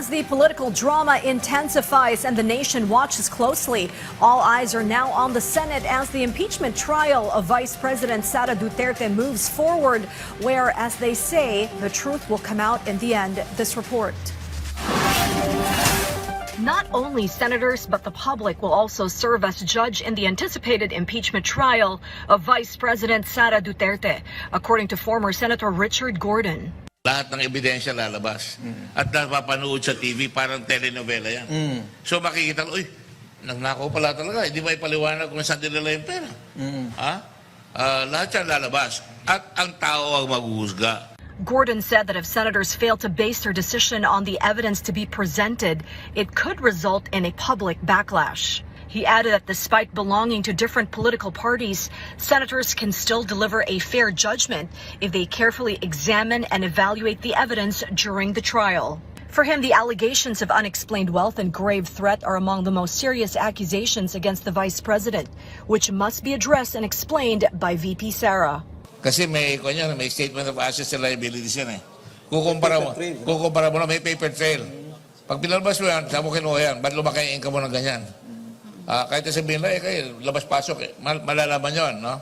As the political drama intensifies and the nation watches closely, all eyes are now on the Senate as the impeachment trial of Vice President Sara Duterte moves forward, where, as they say, the truth will come out in the end. This report. Not only senators, but the public will also serve as judge in the anticipated impeachment trial of Vice President Sara Duterte, according to former Senator Richard Gordon. Lahat ng ebidensya lalabas. At napapanood sa TV, parang telenovela yan. So makikita, uy, nagnakaw pala talaga. Hindi ba ipaliwanag kung saan dinala yung pera? Lahat yan lalabas. At ang tao ang maghuhusga. Gordon said that if senators fail to base their decision on the evidence to be presented, it could result in a public backlash. He added that despite belonging to different political parties, senators can still deliver a fair judgment if they carefully examine and evaluate the evidence during the trial. For him, the allegations of unexplained wealth and grave threat are among the most serious accusations against the vice president, which must be addressed and explained by VP Sara. Kasi may statement of assets and liabilities yan eh. Kukumpara mo na, may paper trail. Pag pinalabas mo yan, saan mo kinuha yan? Ba't lumaki ang income mo ng ganyan? Kahit sabihin na, kayo, labas-pasok, malalaman yun, no?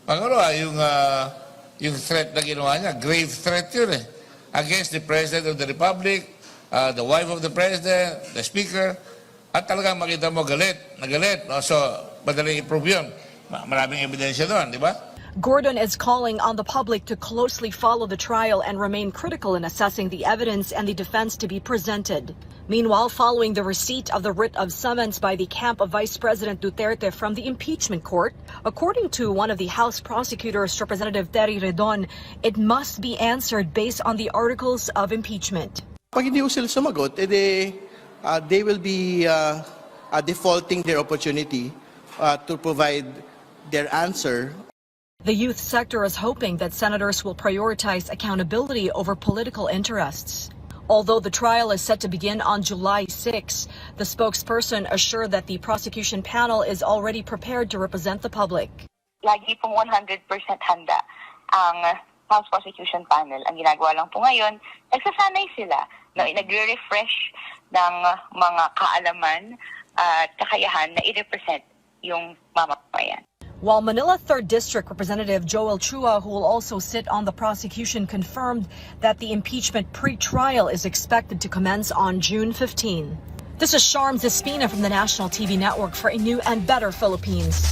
Pangalawa, yung threat na ginawa niya, grave threat yun eh. Against the President of the Republic, the wife of the President, the Speaker, at talagang makita mo nagalit, no? So, madaling i-prove yun. Maraming ebidensya doon, di ba? Gordon is calling on the public to closely follow the trial and remain critical in assessing the evidence and the defense to be presented. Meanwhile, following the receipt of the writ of summons by the camp of Vice President Duterte from the impeachment court, according to one of the House prosecutors, Representative Terry Redon, it must be answered based on the articles of impeachment. Pag hindi sila sumagot, they will be defaulting their opportunity to provide their answer. The youth sector is hoping that senators will prioritize accountability over political interests. Although the trial is set to begin on July 6, the spokesperson assured that the prosecution panel is already prepared to represent the public. Lagi pong 100% handa ang House Prosecution Panel. Ang ginagawa lang po ngayon, nagsasanay sila na nagre-refresh ng mga kaalaman at kakayahan na i-represent yung mamamayan. While Manila 3rd District Representative Joel Chua, who will also sit on the prosecution, confirmed that the impeachment pre-trial is expected to commence on June 15. This is Sharms Espina from the National TV Network for a new and better Philippines.